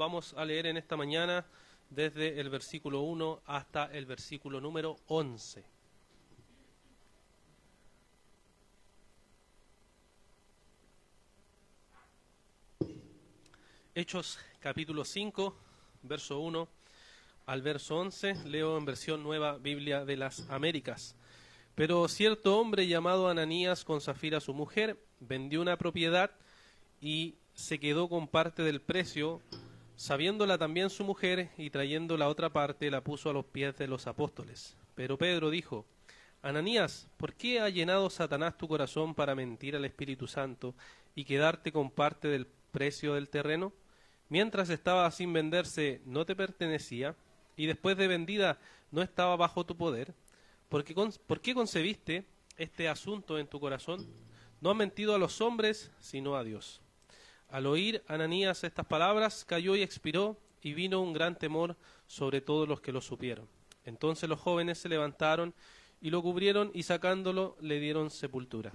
vamos a leer en esta mañana desde el versículo 1 hasta el versículo número 11. Hechos capítulo 5, verso 1 al verso 11, leo en versión Nueva Biblia de las Américas. Pero cierto hombre llamado Ananías, con Safira su mujer, vendió una propiedad y se quedó con parte del precio, sabiéndola también su mujer, y trayendo la otra parte la puso a los pies de los apóstoles. Pero Pedro dijo: Ananías, ¿por qué ha llenado Satanás tu corazón para mentir al Espíritu Santo y quedarte con parte del precio del terreno? Mientras estaba sin venderse, ¿no te pertenecía? Y después de vendida, ¿no estaba bajo tu poder? ¿Por qué concebiste este asunto en tu corazón? No has mentido a los hombres, sino a Dios. Al oír Ananías estas palabras, cayó y expiró, y vino un gran temor sobre todos los que lo supieron. Entonces los jóvenes se levantaron y lo cubrieron, y sacándolo le dieron sepultura.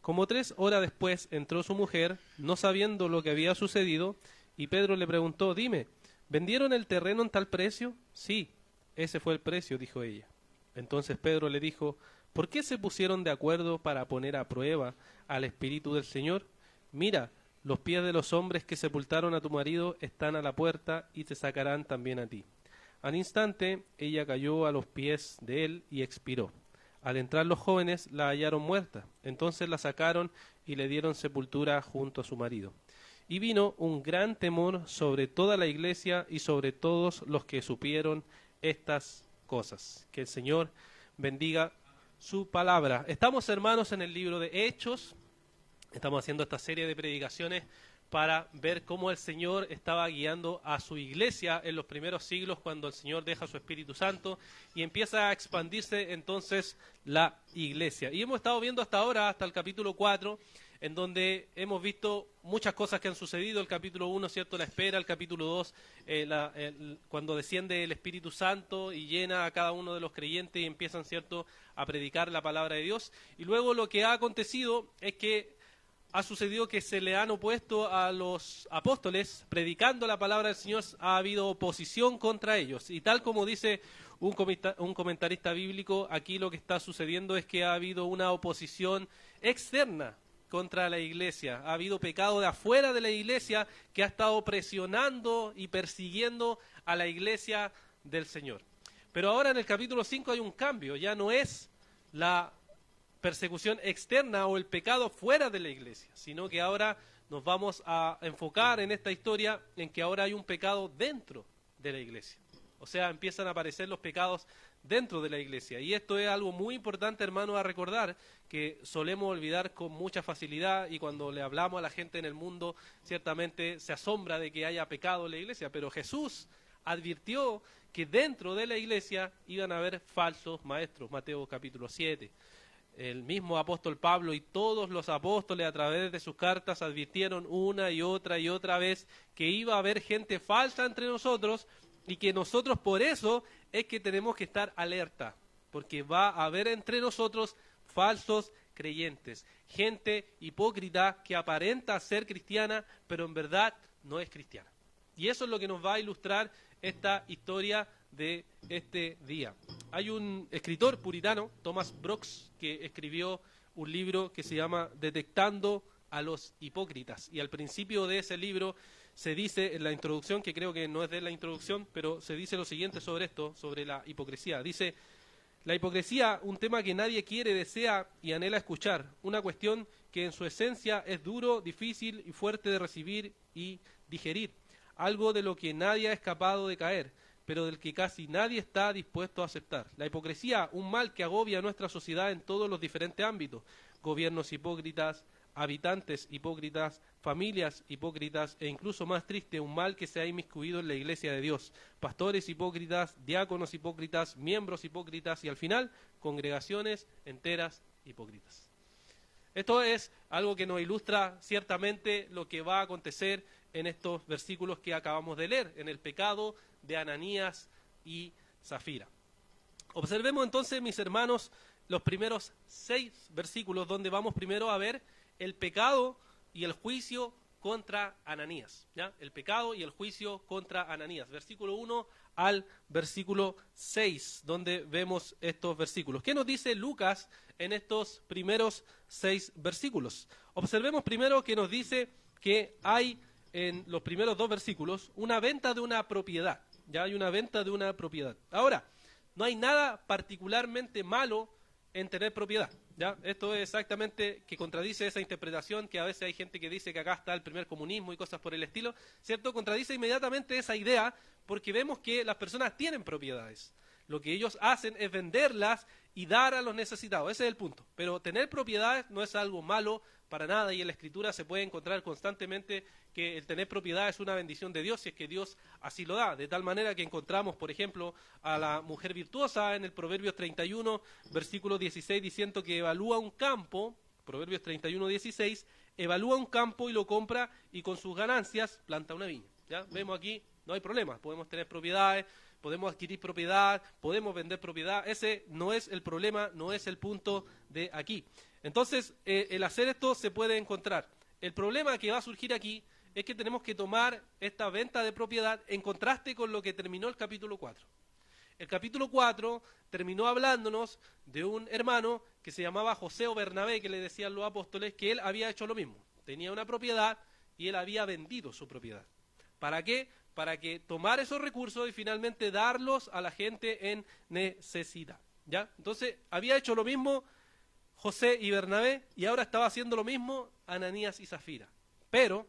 Como 3 horas después entró su mujer, no sabiendo lo que había sucedido, y Pedro le preguntó: Dime, ¿vendieron el terreno en tal precio? Sí, ese fue el precio, dijo ella. Entonces Pedro le dijo: ¿por qué se pusieron de acuerdo para poner a prueba al Espíritu del Señor? Mira, los pies de los hombres que sepultaron a tu marido están a la puerta y te sacarán también a ti. Al instante ella cayó a los pies de él y expiró. Al entrar los jóvenes la hallaron muerta. Entonces la sacaron y le dieron sepultura junto a su marido. Y vino un gran temor sobre toda la iglesia y sobre todos los que supieron estas cosas. Que el Señor bendiga su palabra. Estamos, hermanos, en el libro de Hechos. Estamos haciendo esta serie de predicaciones para ver cómo el Señor estaba guiando a su iglesia en los primeros siglos, cuando el Señor deja su Espíritu Santo y empieza a expandirse entonces la iglesia. Y hemos estado viendo hasta ahora, hasta el capítulo 4, en donde hemos visto muchas cosas que han sucedido. El capítulo 1, ¿cierto?, la espera. El capítulo 2, cuando desciende el Espíritu Santo y llena a cada uno de los creyentes y empiezan, ¿cierto?, a predicar la palabra de Dios. Y luego lo que ha acontecido es que ha sucedido que se le han opuesto a los apóstoles predicando la palabra del Señor. Ha habido oposición contra ellos. Y tal como dice un comentarista bíblico, aquí lo que está sucediendo es que ha habido una oposición externa contra la iglesia. Ha habido pecado de afuera de la iglesia que ha estado presionando y persiguiendo a la iglesia del Señor. Pero ahora en el capítulo 5 hay un cambio. Ya no es la persecución externa o el pecado fuera de la iglesia, sino que ahora nos vamos a enfocar en esta historia en que ahora hay un pecado dentro de la iglesia. O sea, empiezan a aparecer los pecados dentro de la iglesia. Y esto es algo muy importante, hermano, a recordar, que solemos olvidar con mucha facilidad, y cuando le hablamos a la gente en el mundo, ciertamente se asombra de que haya pecado en la iglesia. Pero Jesús advirtió que dentro de la iglesia iban a haber falsos maestros. Mateo capítulo 7. El mismo apóstol Pablo y todos los apóstoles a través de sus cartas advirtieron una y otra vez que iba a haber gente falsa entre nosotros, y que nosotros por eso es que tenemos que estar alerta, porque va a haber entre nosotros falsos creyentes, gente hipócrita que aparenta ser cristiana, pero en verdad no es cristiana. Y eso es lo que nos va a ilustrar esta historia de este día. Hay un escritor puritano, Thomas Brooks, que escribió un libro que se llama Detectando a los hipócritas. Y al principio de ese libro se dice, en la introducción, que creo que no es de la introducción, pero se dice lo siguiente sobre esto, sobre la hipocresía. Dice: la hipocresía, un tema que nadie quiere, desea y anhela escuchar, una cuestión que en su esencia es duro, difícil y fuerte de recibir y digerir, algo de lo que nadie ha escapado de caer, pero del que casi nadie está dispuesto a aceptar. La hipocresía, un mal que agobia a nuestra sociedad en todos los diferentes ámbitos: gobiernos hipócritas, habitantes hipócritas, familias hipócritas, e incluso más triste, un mal que se ha inmiscuido en la iglesia de Dios: pastores hipócritas, diáconos hipócritas, miembros hipócritas y al final congregaciones enteras hipócritas. Esto es algo que nos ilustra ciertamente lo que va a acontecer en estos versículos que acabamos de leer, en el pecado de Ananías y Safira. Observemos entonces, mis hermanos, los primeros 6 versículos, donde vamos primero a ver el pecado y el juicio contra Ananías, ¿ya? El pecado y el juicio contra Ananías. Versículo 1 al versículo 6, donde vemos estos versículos. ¿Qué nos dice Lucas en estos primeros 6 versículos? Observemos primero que nos dice que hay en los primeros 2 versículos una venta de una propiedad. Ya hay una venta de una propiedad. Ahora, no hay nada particularmente malo en tener propiedad. ¿Ya? Esto es exactamente que contradice esa interpretación que a veces hay gente que dice que acá está el primer comunismo y cosas por el estilo, ¿cierto? Contradice inmediatamente esa idea porque vemos que las personas tienen propiedades. Lo que ellos hacen es venderlas y dar a los necesitados. Ese es el punto. Pero tener propiedades no es algo malo para nada y en la Escritura se puede encontrar constantemente que el tener propiedad es una bendición de Dios si es que Dios así lo da. De tal manera que encontramos, por ejemplo, a la mujer virtuosa en el Proverbios 31, versículo 16, diciendo que evalúa un campo, Proverbios 31, 16, evalúa un campo y lo compra y con sus ganancias planta una viña. ¿Ya? Vemos aquí, no hay problema, podemos tener propiedades, podemos adquirir propiedad, podemos vender propiedad, ese no es el problema, no es el punto de aquí. Entonces, el hacer esto se puede encontrar. El problema que va a surgir aquí es que tenemos que tomar esta venta de propiedad en contraste con lo que terminó el capítulo 4. El capítulo 4 terminó hablándonos de un hermano que se llamaba José o Bernabé, que le decían los apóstoles, que él había hecho lo mismo. Tenía una propiedad y él había vendido su propiedad. ¿Para qué? Para que tomar esos recursos y finalmente darlos a la gente en necesidad. ¿Ya? Entonces, había hecho lo mismo José y Bernabé y ahora estaba haciendo lo mismo Ananías y Zafira. Pero,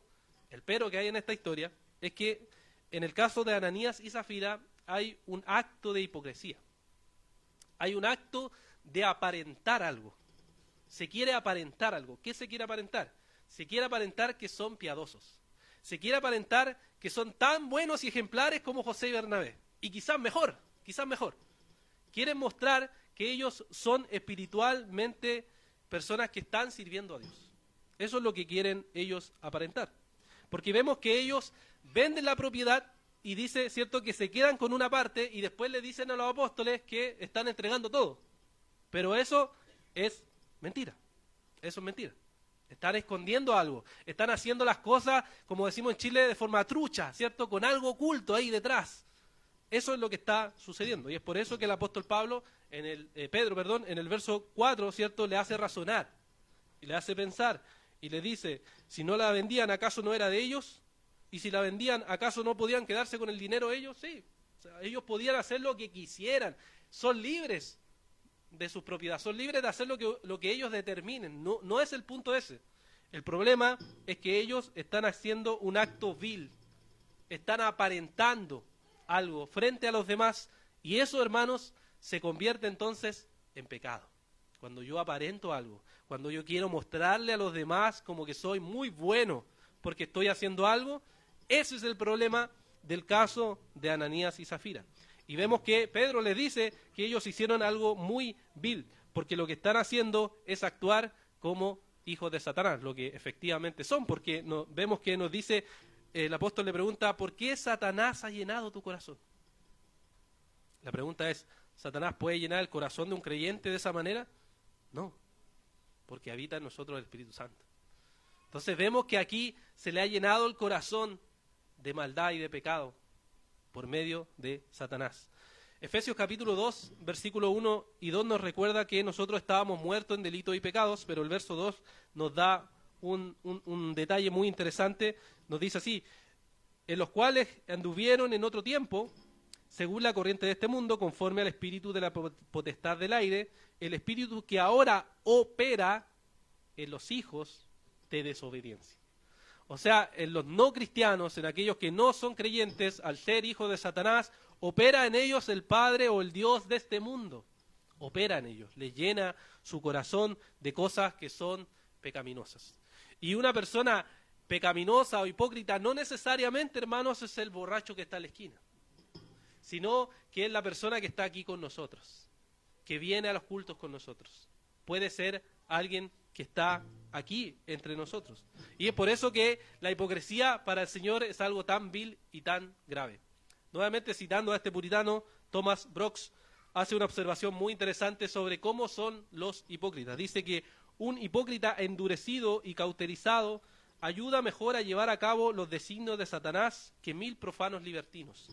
el pero que hay en esta historia es que en el caso de Ananías y Zafira hay un acto de hipocresía. Hay un acto de aparentar algo. Se quiere aparentar algo. ¿Qué se quiere aparentar? Se quiere aparentar que son piadosos. Se quiere aparentar que son tan buenos y ejemplares como José y Bernabé. Y quizás mejor, quizás mejor. Quieren mostrar que ellos son espiritualmente personas que están sirviendo a Dios. Eso es lo que quieren ellos aparentar. Porque vemos que ellos venden la propiedad y dice, cierto, que se quedan con una parte y después le dicen a los apóstoles que están entregando todo. Pero eso es mentira. Eso es mentira. Están escondiendo algo. Están haciendo las cosas, como decimos en Chile, de forma trucha, ¿cierto? Con algo oculto ahí detrás. Eso es lo que está sucediendo. Y es por eso que el apóstol Pedro, en el verso 4, ¿cierto? Le hace razonar y le hace pensar y le dice, si no la vendían, ¿acaso no era de ellos? Y si la vendían, ¿acaso no podían quedarse con el dinero ellos? Sí, o sea, ellos podían hacer lo que quisieran, son libres de sus propiedades, son libres de hacer lo que ellos determinen, no es el punto ese. El problema es que ellos están haciendo un acto vil, están aparentando algo frente a los demás y eso, hermanos, se convierte entonces en pecado. Cuando yo aparento algo, cuando yo quiero mostrarle a los demás como que soy muy bueno porque estoy haciendo algo, ese es el problema del caso de Ananías y Zafira. Y vemos que Pedro les dice que ellos hicieron algo muy vil, porque lo que están haciendo es actuar como hijos de Satanás, lo que efectivamente son, porque vemos que nos dice, el apóstol le pregunta, ¿por qué Satanás ha llenado tu corazón? La pregunta es, ¿Satanás puede llenar el corazón de un creyente de esa manera? No, porque habita en nosotros el Espíritu Santo. Entonces vemos que aquí se le ha llenado el corazón de maldad y de pecado por medio de Satanás. Efesios capítulo 2, versículo 1 y 2 nos recuerda que nosotros estábamos muertos en delitos y pecados, pero el verso 2 nos da un detalle muy interesante. Nos dice así, en los cuales anduvieron en otro tiempo, según la corriente de este mundo, conforme al espíritu de la potestad del aire, el espíritu que ahora opera en los hijos de desobediencia. O sea, en los no cristianos, en aquellos que no son creyentes, al ser hijos de Satanás, opera en ellos el padre o el Dios de este mundo. Opera en ellos, les llena su corazón de cosas que son pecaminosas. Y una persona pecaminosa o hipócrita no necesariamente, hermanos, es el borracho que está en la esquina, sino que es la persona que está aquí con nosotros, que viene a los cultos con nosotros. Puede ser alguien que está aquí entre nosotros. Y es por eso que la hipocresía para el Señor es algo tan vil y tan grave. Nuevamente citando a este puritano, Thomas Brooks hace una observación muy interesante sobre cómo son los hipócritas. Dice que un hipócrita endurecido y cauterizado ayuda mejor a llevar a cabo los designios de Satanás que 1000 profanos libertinos.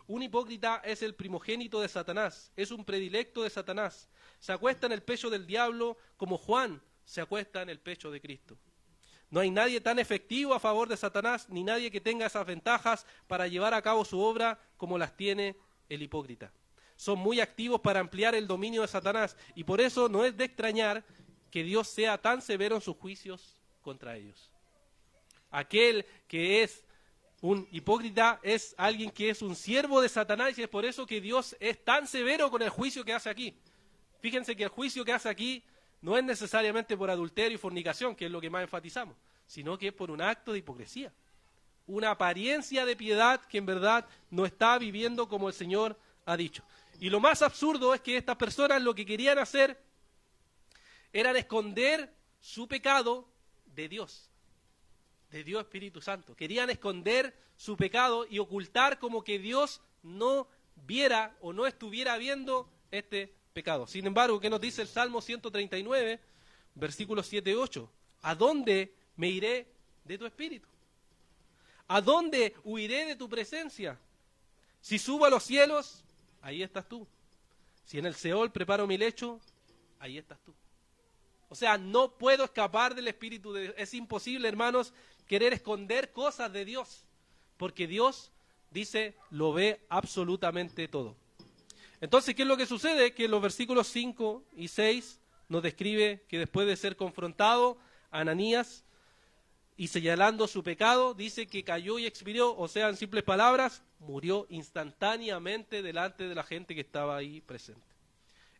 Un hipócrita es el primogénito de Satanás, es un predilecto de Satanás. Se acuesta en el pecho del diablo como Juan se acuesta en el pecho de Cristo. No hay nadie tan efectivo a favor de Satanás, ni nadie que tenga esas ventajas para llevar a cabo su obra como las tiene el hipócrita. Son muy activos para ampliar el dominio de Satanás, y por eso no es de extrañar que Dios sea tan severo en sus juicios contra ellos. Aquel que es un hipócrita es alguien que es un siervo de Satanás, y es por eso que Dios es tan severo con el juicio que hace aquí. Fíjense que el juicio que hace aquí no es necesariamente por adulterio y fornicación, que es lo que más enfatizamos, sino que es por un acto de hipocresía. Una apariencia de piedad que en verdad no está viviendo como el Señor ha dicho. Y lo más absurdo es que estas personas lo que querían hacer era esconder su pecado de Dios Espíritu Santo. Querían esconder su pecado y ocultar como que Dios no viera o no estuviera viendo este pecado. Sin embargo, ¿qué nos dice el Salmo 139, versículos 7 y 8? ¿A dónde me iré de tu espíritu? ¿A dónde huiré de tu presencia? Si subo a los cielos, ahí estás tú. Si en el Seol preparo mi lecho, ahí estás tú. O sea, no puedo escapar del Espíritu de Dios. Es imposible, hermanos, querer esconder cosas de Dios, porque Dios, dice, lo ve absolutamente todo. Entonces, ¿qué es lo que sucede? Que en los versículos 5 y 6 nos describe que después de ser confrontado, Ananías, y señalando su pecado, dice que cayó y expiró, o sea, en simples palabras, murió instantáneamente delante de la gente que estaba ahí presente.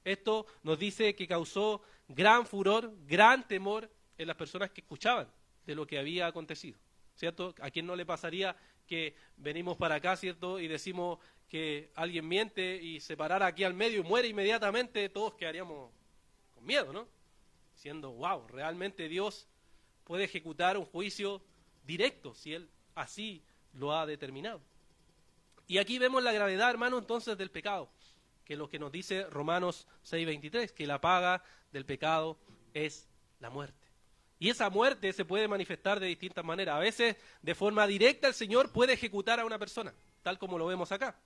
Esto nos dice que causó gran furor, gran temor en las personas que escuchaban de lo que había acontecido, ¿cierto? ¿A quién no le pasaría que venimos para acá, ¿cierto? Y decimos que alguien miente y se parara aquí al medio y muere inmediatamente, todos quedaríamos con miedo, ¿no? Diciendo, wow, realmente Dios puede ejecutar un juicio directo si Él así lo ha determinado. Y aquí vemos la gravedad, hermano, entonces del pecado, que es lo que nos dice Romanos 6:23, que la paga del pecado es la muerte. Y esa muerte se puede manifestar de distintas maneras. A veces, de forma directa, el Señor puede ejecutar a una persona, tal como lo vemos acá.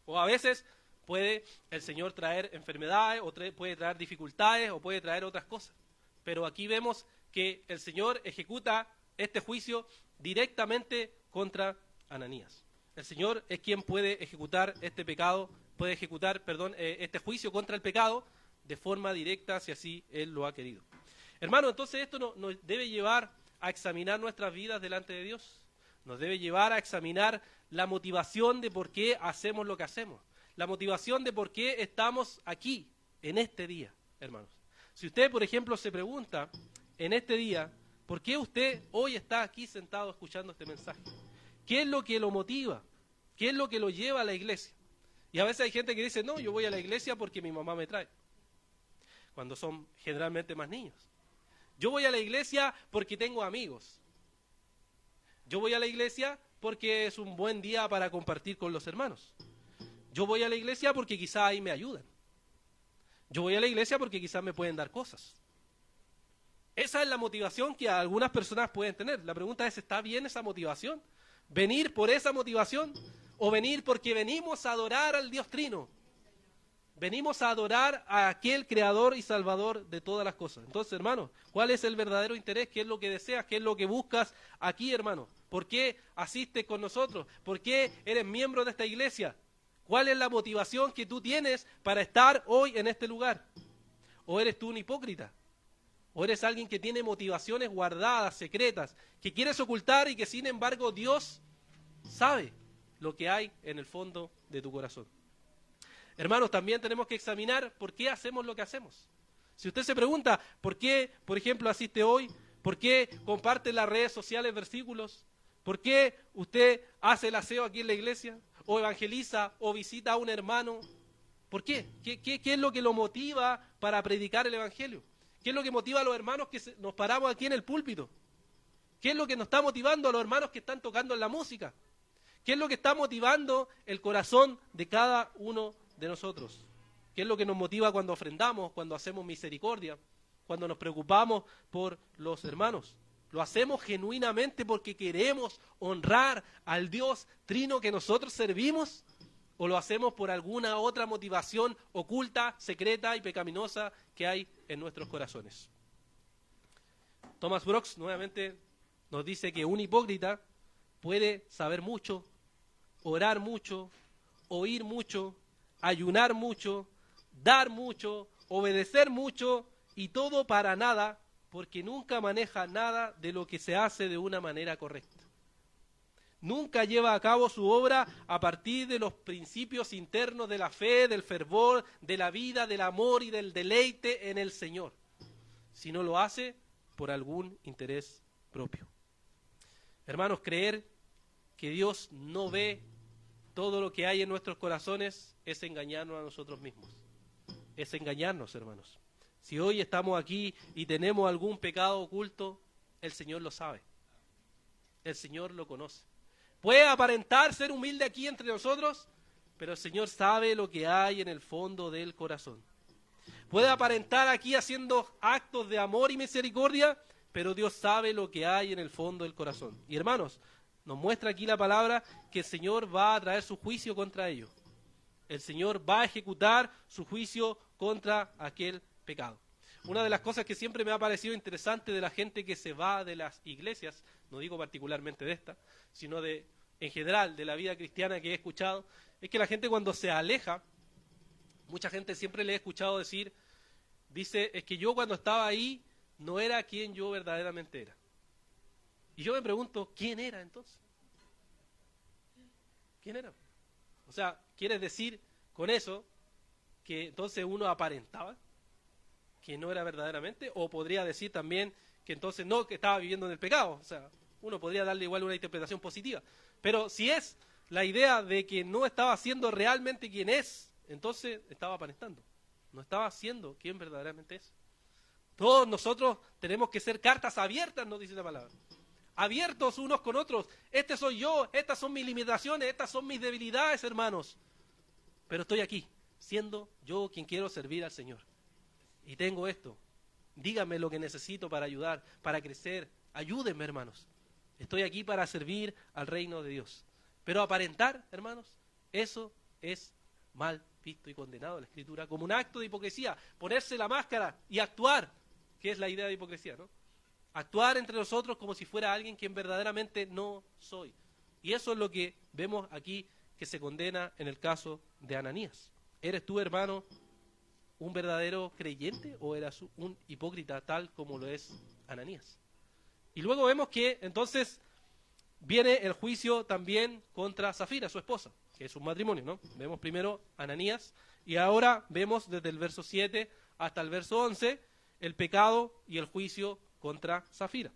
O a veces puede el Señor traer enfermedades, o puede traer dificultades, o puede traer otras cosas. Pero aquí vemos que el Señor ejecuta este juicio directamente contra Ananías. El Señor es quien puede ejecutar este juicio contra el pecado de forma directa, si así Él lo ha querido. Hermano, entonces esto nos debe llevar a examinar nuestras vidas delante de Dios. Nos debe llevar a examinar la motivación de por qué hacemos lo que hacemos. La motivación de por qué estamos aquí, en este día, hermanos. Si usted, por ejemplo, se pregunta en este día, ¿por qué usted hoy está aquí sentado escuchando este mensaje? ¿Qué es lo que lo motiva? ¿Qué es lo que lo lleva a la iglesia? Y a veces hay gente que dice, no, yo voy a la iglesia porque mi mamá me trae, cuando son generalmente más niños. Yo voy a la iglesia porque tengo amigos. Yo voy a la iglesia porque es un buen día para compartir con los hermanos. Yo voy a la iglesia porque quizá ahí me ayudan. Yo voy a la iglesia porque quizás me pueden dar cosas. Esa es la motivación que algunas personas pueden tener. La pregunta es, ¿está bien esa motivación? ¿Venir por esa motivación? ¿O venir porque venimos a adorar al Dios Trino? Venimos a adorar a aquel Creador y Salvador de todas las cosas. Entonces, hermano, ¿cuál es el verdadero interés? ¿Qué es lo que deseas? ¿Qué es lo que buscas aquí, hermano? ¿Por qué asistes con nosotros? ¿Por qué eres miembro de esta iglesia? ¿Cuál es la motivación que tú tienes para estar hoy en este lugar? ¿O eres tú un hipócrita? ¿O eres alguien que tiene motivaciones guardadas, secretas, que quieres ocultar y que sin embargo Dios sabe lo que hay en el fondo de tu corazón? Hermanos, también tenemos que examinar por qué hacemos lo que hacemos. Si usted se pregunta por qué, por ejemplo, asiste hoy, por qué comparte en las redes sociales versículos, por qué usted hace el aseo aquí en la iglesia, o evangeliza, o visita a un hermano, ¿por qué? ¿Qué es lo que lo motiva para predicar el evangelio? ¿Qué es lo que motiva a los hermanos que nos paramos aquí en el púlpito? ¿Qué es lo que nos está motivando a los hermanos que están tocando en la música? ¿Qué es lo que está motivando el corazón de cada uno de nosotros? ¿Qué es lo que nos motiva cuando ofrendamos, cuando hacemos misericordia, cuando nos preocupamos por los hermanos? ¿Lo hacemos genuinamente porque queremos honrar al Dios trino que nosotros servimos? ¿O lo hacemos por alguna otra motivación oculta, secreta y pecaminosa que hay en nuestros corazones? Thomas Brooks nuevamente nos dice que un hipócrita puede saber mucho, orar mucho, oír mucho, ayunar mucho, dar mucho, obedecer mucho y todo para nada, porque nunca maneja nada de lo que se hace de una manera correcta. Nunca lleva a cabo su obra a partir de los principios internos de la fe, del fervor, de la vida, del amor y del deleite en el Señor, sino lo hace por algún interés propio. Hermanos, creer que Dios no ve todo lo que hay en nuestros corazones es engañarnos a nosotros mismos. Es engañarnos, hermanos. Si hoy estamos aquí y tenemos algún pecado oculto, el Señor lo sabe. El Señor lo conoce. Puede aparentar ser humilde aquí entre nosotros, pero el Señor sabe lo que hay en el fondo del corazón. Puede aparentar aquí haciendo actos de amor y misericordia, pero Dios sabe lo que hay en el fondo del corazón. Y hermanos, nos muestra aquí la palabra que el Señor va a traer su juicio contra ellos. El Señor va a ejecutar su juicio contra aquel pecado. Una de las cosas que siempre me ha parecido interesante de la gente que se va de las iglesias, no digo particularmente de esta, sino en general de la vida cristiana que he escuchado, es que la gente cuando se aleja, mucha gente siempre le he escuchado dice, es que yo cuando estaba ahí no era quien yo verdaderamente era. Y yo me pregunto, ¿quién era entonces? ¿Quién era? O sea, ¿quieres decir con eso que entonces uno aparentaba que no era verdaderamente? O podría decir también que entonces no, que estaba viviendo en el pecado. O sea, uno podría darle igual una interpretación positiva. Pero si es la idea de que no estaba siendo realmente quien es, entonces estaba aparentando. No estaba siendo quien verdaderamente es. Todos nosotros tenemos que ser cartas abiertas, nos dice la palabra. Abiertos unos con otros. Este soy yo, estas son mis limitaciones, estas son mis debilidades, hermanos. Pero estoy aquí, siendo yo quien quiero servir al Señor. Y tengo esto. Díganme lo que necesito para ayudar, para crecer. Ayúdenme, hermanos. Estoy aquí para servir al reino de Dios. Pero aparentar, hermanos, eso es mal visto y condenado en la Escritura como un acto de hipocresía. Ponerse la máscara y actuar, que es la idea de hipocresía, ¿no? Actuar entre nosotros como si fuera alguien quien verdaderamente no soy. Y eso es lo que vemos aquí que se condena en el caso de Ananías. ¿Eres tú, hermano, un verdadero creyente o eras un hipócrita tal como lo es Ananías? Y luego vemos que entonces viene el juicio también contra Safira, su esposa, que es un matrimonio, ¿no? Vemos primero Ananías y ahora vemos desde el verso 7 hasta el verso 11 el pecado y el juicio contra Safira.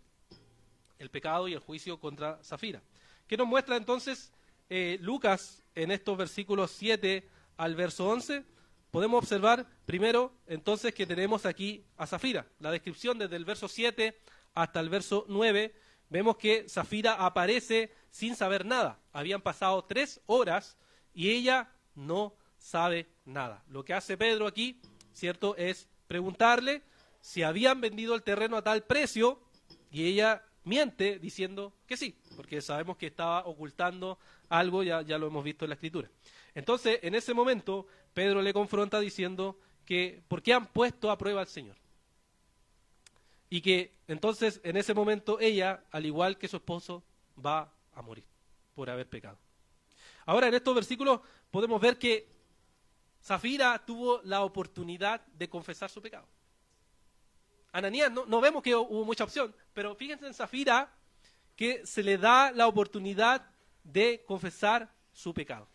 El pecado y el juicio contra Safira. ¿Qué nos muestra entonces Lucas en estos versículos 7 al verso 11? Podemos observar primero entonces que tenemos aquí a Safira. La descripción desde el verso 7 hasta el verso 9, vemos que Safira aparece sin saber nada. Habían pasado 3 horas y ella no sabe nada. Lo que hace Pedro aquí, ¿cierto?, es preguntarle si habían vendido el terreno a tal precio, y ella miente diciendo que sí, porque sabemos que estaba ocultando algo, ya lo hemos visto en la Escritura. Entonces, en ese momento, Pedro le confronta diciendo que ¿por qué han puesto a prueba al Señor? Y que entonces, en ese momento, ella, al igual que su esposo, va a morir por haber pecado. Ahora, en estos versículos podemos ver que Safira tuvo la oportunidad de confesar su pecado. Ananías, no vemos que hubo mucha opción, pero fíjense en Safira que se le da la oportunidad de confesar su pecado.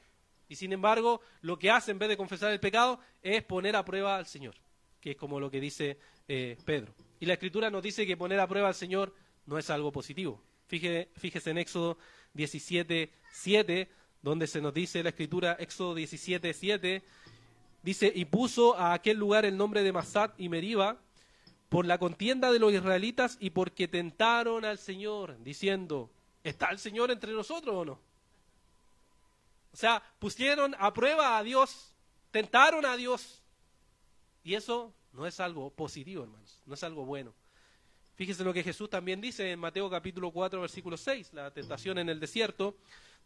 Y sin embargo, lo que hace en vez de confesar el pecado es poner a prueba al Señor, que es como lo que dice Pedro. Y la Escritura nos dice que poner a prueba al Señor no es algo positivo. Fíjese en Éxodo 17:7, donde se nos dice la Escritura, Éxodo 17:7, dice, y puso a aquel lugar el nombre de Masat y Meriba, por la contienda de los israelitas y porque tentaron al Señor, diciendo, ¿está el Señor entre nosotros o no? O sea, pusieron a prueba a Dios, tentaron a Dios. Y eso no es algo positivo, hermanos, no es algo bueno. Fíjese lo que Jesús también dice en Mateo capítulo 4, versículo 6, la tentación en el desierto.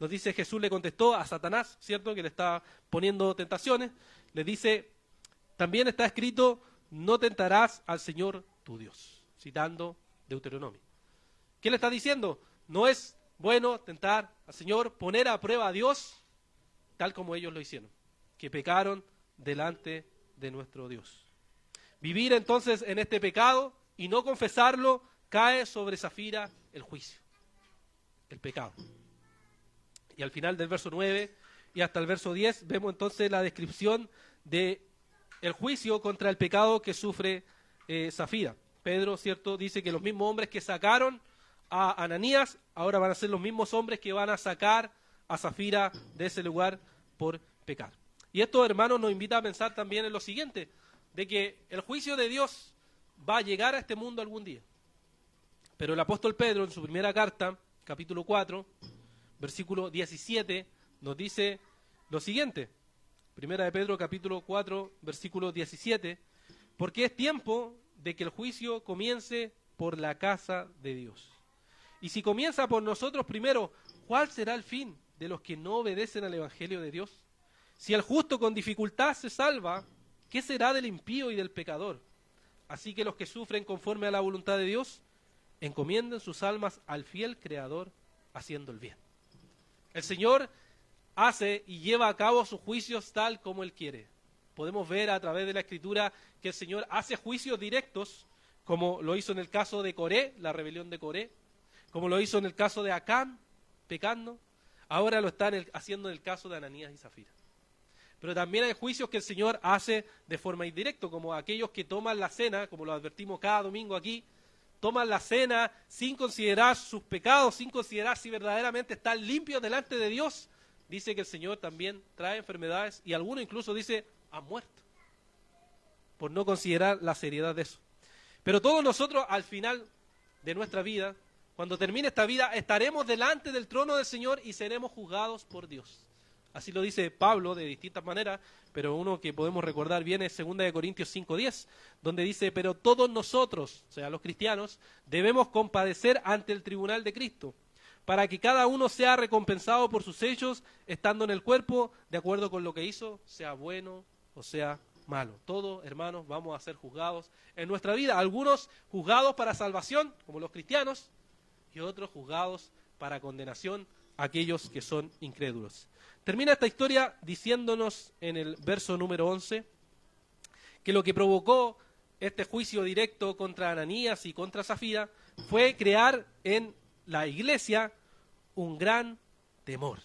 Nos dice, Jesús le contestó a Satanás, ¿cierto?, que le está poniendo tentaciones. Le dice, también está escrito, no tentarás al Señor tu Dios, citando Deuteronomio. ¿Qué le está diciendo? No es bueno tentar al Señor, poner a prueba a Dios, tal como ellos lo hicieron, que pecaron delante de nuestro Dios. Vivir entonces en este pecado y no confesarlo, cae sobre Safira el juicio, el pecado. Y al final del verso 9 y hasta el verso 10 vemos entonces la descripción de el juicio contra el pecado que sufre Safira. Pedro, ¿cierto?, dice que los mismos hombres que sacaron a Ananías, ahora van a ser los mismos hombres que van a sacar a Safira de ese lugar por pecar. Y esto, hermanos, nos invita a pensar también en lo siguiente, de que el juicio de Dios va a llegar a este mundo algún día. Pero el apóstol Pedro, en su primera carta, capítulo 4, versículo 17, nos dice lo siguiente. Primera de Pedro, capítulo 4, versículo 17, porque es tiempo de que el juicio comience por la casa de Dios. Y si comienza por nosotros primero, ¿cuál será el fin de los que no obedecen al evangelio de Dios? Si el justo con dificultad se salva, ¿qué será del impío y del pecador? Así que los que sufren conforme a la voluntad de Dios, encomienden sus almas al fiel Creador, haciendo el bien. El Señor hace y lleva a cabo sus juicios tal como Él quiere. Podemos ver a través de la Escritura que el Señor hace juicios directos, como lo hizo en el caso de Coré, la rebelión de Coré, como lo hizo en el caso de Acán, pecando, ahora lo está haciendo en el caso de Ananías y Zafira. Pero también hay juicios que el Señor hace de forma indirecta, como aquellos que toman la cena, como lo advertimos cada domingo aquí, toman la cena sin considerar sus pecados, sin considerar si verdaderamente están limpios delante de Dios. Dice que el Señor también trae enfermedades y algunos incluso dice, han muerto, por no considerar la seriedad de eso. Pero todos nosotros al final de nuestra vida, cuando termine esta vida, estaremos delante del trono del Señor y seremos juzgados por Dios. Así lo dice Pablo de distintas maneras, pero uno que podemos recordar bien es 2 de Corintios 5:10, donde dice, pero todos nosotros, o sea, los cristianos, debemos compadecer ante el tribunal de Cristo, para que cada uno sea recompensado por sus hechos, estando en el cuerpo, de acuerdo con lo que hizo, sea bueno o sea malo. Todos, hermanos, vamos a ser juzgados en nuestra vida. Algunos juzgados para salvación, como los cristianos, y otros juzgados para condenación, aquellos que son incrédulos. Termina esta historia diciéndonos en el verso número 11 que lo que provocó este juicio directo contra Ananías y contra Zafira fue crear en la iglesia un gran temor,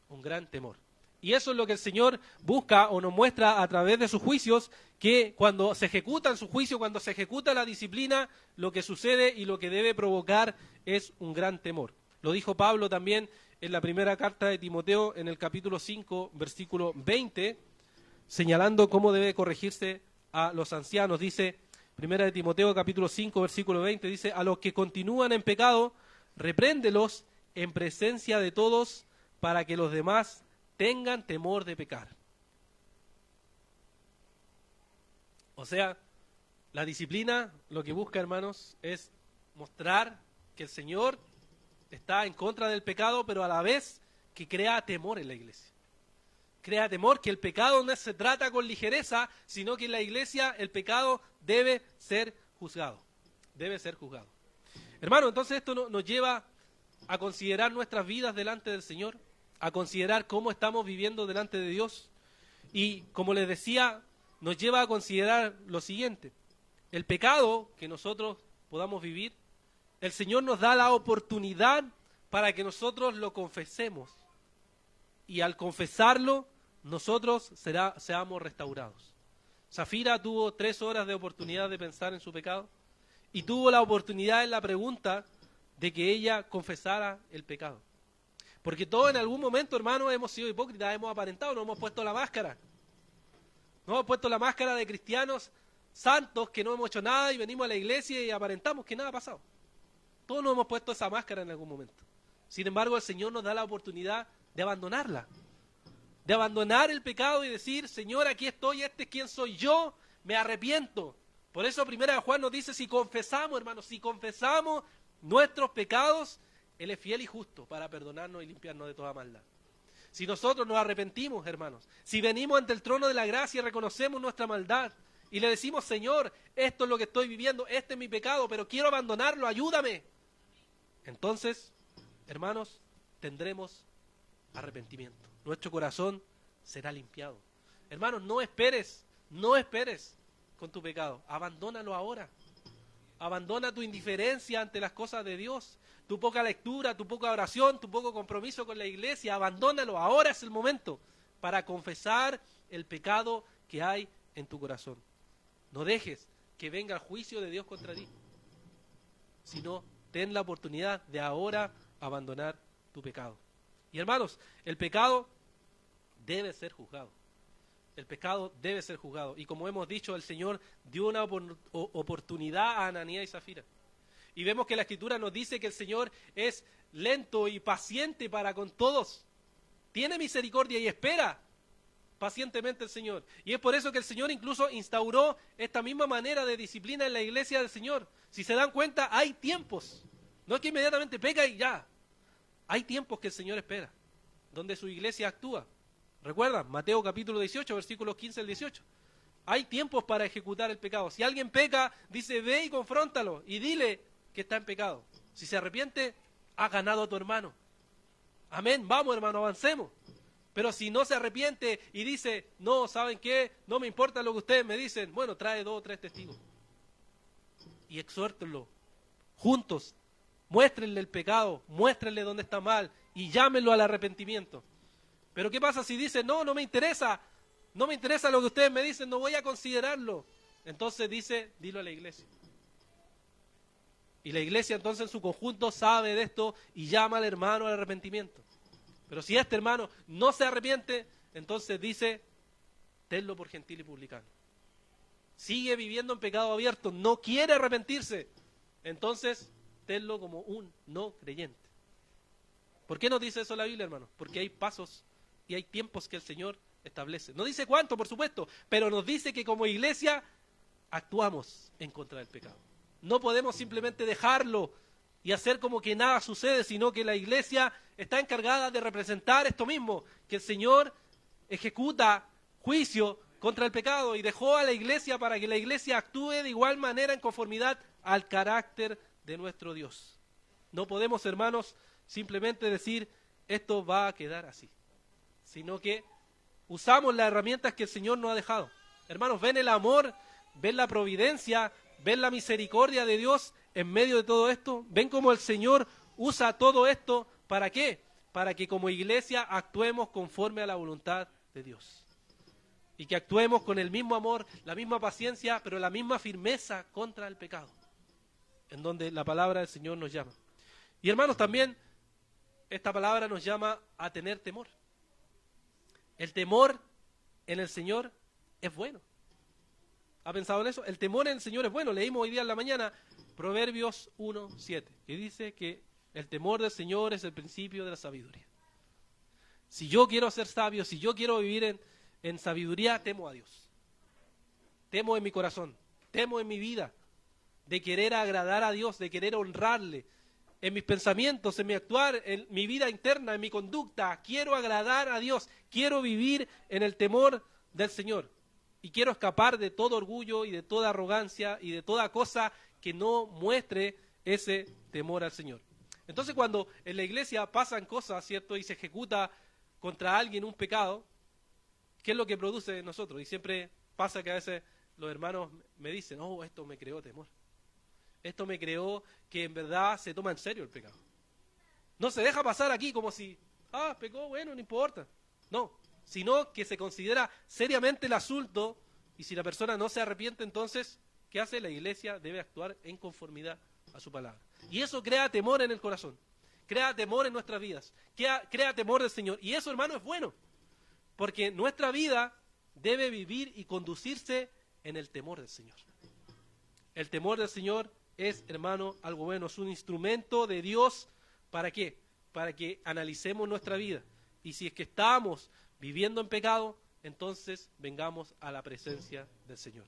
un gran temor. Y eso es lo que el Señor busca o nos muestra a través de sus juicios, que cuando se ejecutan su juicio, cuando se ejecuta la disciplina, lo que sucede y lo que debe provocar es un gran temor. Lo dijo Pablo también en la primera carta de Timoteo, en el capítulo 5, versículo 20, señalando cómo debe corregirse a los ancianos. Dice, primera de Timoteo, capítulo 5, versículo 20, dice, a los que continúan en pecado, repréndelos en presencia de todos, para que los demás tengan temor de pecar. O sea, la disciplina lo que busca, hermanos, es mostrar que el Señor está en contra del pecado, pero a la vez que crea temor en la iglesia. Crea temor que el pecado no se trata con ligereza, sino que en la iglesia el pecado debe ser juzgado. Debe ser juzgado. Hermano, entonces esto nos lleva a considerar nuestras vidas delante del Señor, a considerar cómo estamos viviendo delante de Dios. Y como les decía, nos lleva a considerar lo siguiente. El pecado que nosotros podamos vivir, el Señor nos da la oportunidad para que nosotros lo confesemos. Y al confesarlo, nosotros seamos restaurados. Zafira tuvo 3 horas de oportunidad de pensar en su pecado y tuvo la oportunidad en la pregunta de que ella confesara el pecado. Porque todos en algún momento, hermanos, hemos sido hipócritas, hemos aparentado, nos hemos puesto la máscara. Nos hemos puesto la máscara de cristianos santos que no hemos hecho nada y venimos a la iglesia y aparentamos que nada ha pasado. Todos nos hemos puesto esa máscara en algún momento. Sin embargo, el Señor nos da la oportunidad de abandonarla, de abandonar el pecado y decir, Señor, aquí estoy, este es quien soy yo, me arrepiento, Por eso Primera de Juan nos dice, si confesamos, hermanos, si confesamos nuestros pecados, Él es fiel y justo para perdonarnos y limpiarnos de toda maldad. Si nosotros nos arrepentimos, hermanos, si venimos ante el trono de la gracia y reconocemos nuestra maldad y le decimos, Señor, esto es lo que estoy viviendo, este es mi pecado, pero quiero abandonarlo, ayúdame. Entonces, hermanos, tendremos arrepentimiento. Nuestro corazón será limpiado. Hermanos, no esperes con tu pecado. Abandónalo ahora. Abandona tu indiferencia ante las cosas de Dios, tu poca lectura, tu poca oración, tu poco compromiso con la iglesia. Abandónalo. Ahora es el momento para confesar el pecado que hay en tu corazón. No dejes que venga el juicio de Dios contra ti, sino ten la oportunidad de ahora abandonar tu pecado. Y hermanos, el pecado debe ser juzgado. El pecado debe ser juzgado. Y como hemos dicho, el Señor dio una oportunidad a Ananías y Zafira. Y vemos que la Escritura nos dice que el Señor es lento y paciente para con todos. Tiene misericordia y espera pacientemente el Señor. Y es por eso que el Señor incluso instauró esta misma manera de disciplina en la iglesia del Señor. Si se dan cuenta, hay tiempos. No es que inmediatamente peca y ya. Hay tiempos que el Señor espera, donde su iglesia actúa. ¿Recuerdan? Mateo capítulo 18, versículos 15 al 18. Hay tiempos para ejecutar el pecado. Si alguien peca, dice, ve y confróntalo y dile que está en pecado. Si se arrepiente, ha ganado a tu hermano. Amén, vamos hermano, avancemos. Pero si no se arrepiente y dice, no, ¿saben qué? No me importa lo que ustedes me dicen. Bueno, trae 2 o 3 testigos. Y exhórtenlo. Juntos, muéstrenle el pecado, muéstrenle dónde está mal y llámenlo al arrepentimiento. Pero ¿qué pasa si dice, no me interesa lo que ustedes me dicen, no voy a considerarlo? Entonces dice, dilo a la iglesia. Y la iglesia entonces en su conjunto sabe de esto y llama al hermano al arrepentimiento. Pero si este hermano no se arrepiente, entonces dice, tenlo por gentil y publicano. Sigue viviendo en pecado abierto, no quiere arrepentirse, entonces tenlo como un no creyente. ¿Por qué nos dice eso la Biblia, hermano? Porque hay pasos y hay tiempos que el Señor establece. No dice cuánto, por supuesto, pero nos dice que como iglesia actuamos en contra del pecado. No podemos simplemente dejarlo y hacer como que nada sucede, sino que la iglesia está encargada de representar esto mismo, que el Señor ejecuta juicio contra el pecado y dejó a la iglesia para que la iglesia actúe de igual manera en conformidad al carácter de nuestro Dios. No podemos, hermanos, simplemente decir, esto va a quedar así, sino que usamos las herramientas que el Señor nos ha dejado. Hermanos, ven el amor, ven la providencia, ven la misericordia de Dios en medio de todo esto. Ven cómo el Señor usa todo esto, ¿para qué? Para que como iglesia actuemos conforme a la voluntad de Dios. Y que actuemos con el mismo amor, la misma paciencia, pero la misma firmeza contra el pecado, en donde la palabra del Señor nos llama. Y hermanos, también esta palabra nos llama a tener temor. El temor en el Señor es bueno. ¿Ha pensado en eso? El temor en el Señor es bueno. Leímos hoy día en la mañana Proverbios 1:7, que dice que el temor del Señor es el principio de la sabiduría. Si yo quiero ser sabio, si yo quiero vivir en sabiduría, temo a Dios. Temo en mi corazón, temo en mi vida, de querer agradar a Dios, de querer honrarle. En mis pensamientos, en mi actuar, en mi vida interna, en mi conducta, quiero agradar a Dios, quiero vivir en el temor del Señor. Y quiero escapar de todo orgullo y de toda arrogancia y de toda cosa que no muestre ese temor al Señor. Entonces cuando en la iglesia pasan cosas, ¿cierto? Y se ejecuta contra alguien un pecado, ¿qué es lo que produce en nosotros? Y siempre pasa que a veces los hermanos me dicen, oh, esto me creó temor. Esto me creó que en verdad se toma en serio el pecado. No se deja pasar aquí como si, pecó, bueno, no importa. No, sino que se considera seriamente el asunto y si la persona no se arrepiente, entonces, ¿qué hace? La iglesia debe actuar en conformidad a su palabra. Y eso crea temor en el corazón, crea temor en nuestras vidas, crea temor del Señor. Y eso, hermano, es bueno, porque nuestra vida debe vivir y conducirse en el temor del Señor. El temor del Señor es, hermano, algo bueno, es un instrumento de Dios. ¿Para qué? Para que analicemos nuestra vida. Y si es que estamos viviendo en pecado, entonces vengamos a la presencia del Señor.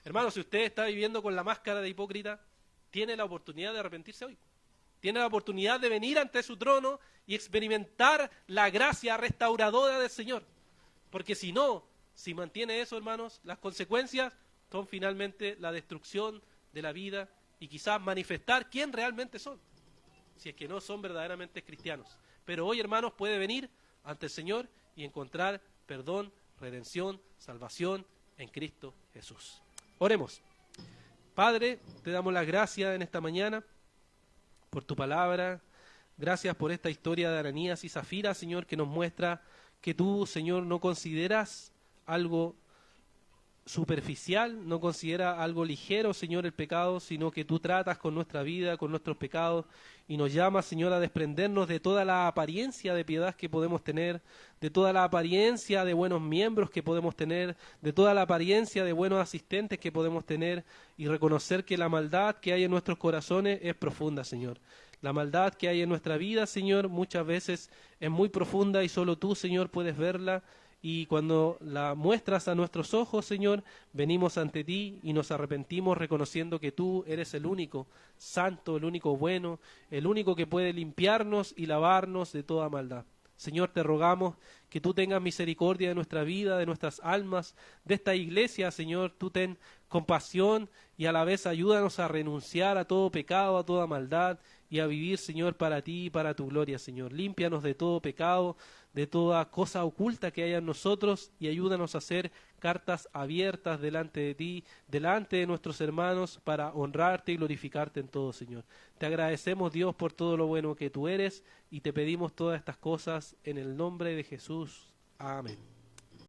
Hermano, si usted está viviendo con la máscara de hipócrita, tiene la oportunidad de arrepentirse hoy. Tiene la oportunidad de venir ante su trono y experimentar la gracia restauradora del Señor. Porque si no, si mantiene eso, hermanos, las consecuencias son finalmente la destrucción de la vida y quizás manifestar quién realmente son, si es que no son verdaderamente cristianos. Pero hoy, hermanos, puede venir ante el Señor y encontrar perdón, redención, salvación en Cristo Jesús. Oremos. Padre, te damos las gracias en esta mañana por tu palabra. Gracias por esta historia de Ananías y Zafira, Señor, que nos muestra que tú, Señor, no consideras algo superficial, no considera algo ligero, Señor, el pecado, sino que tú tratas con nuestra vida, con nuestros pecados, y nos llamas, Señor, a desprendernos de toda la apariencia de piedad que podemos tener, de toda la apariencia de buenos miembros que podemos tener, de toda la apariencia de buenos asistentes que podemos tener, y reconocer que la maldad que hay en nuestros corazones es profunda, Señor. La maldad que hay en nuestra vida, Señor, muchas veces es muy profunda y solo tú, Señor, puedes verla. Y cuando la muestras a nuestros ojos, Señor, venimos ante ti y nos arrepentimos reconociendo que tú eres el único santo, el único bueno, el único que puede limpiarnos y lavarnos de toda maldad. Señor, te rogamos que tú tengas misericordia de nuestra vida, de nuestras almas, de esta iglesia, Señor. Tú ten compasión y a la vez ayúdanos a renunciar a todo pecado, a toda maldad y a vivir, Señor, para ti y para tu gloria, Señor. Límpianos de todo pecado, de toda cosa oculta que haya en nosotros y ayúdanos a hacer cartas abiertas delante de ti, delante de nuestros hermanos, para honrarte y glorificarte en todo, Señor. Te agradecemos, Dios, por todo lo bueno que tú eres y te pedimos todas estas cosas en el nombre de Jesús. Amén.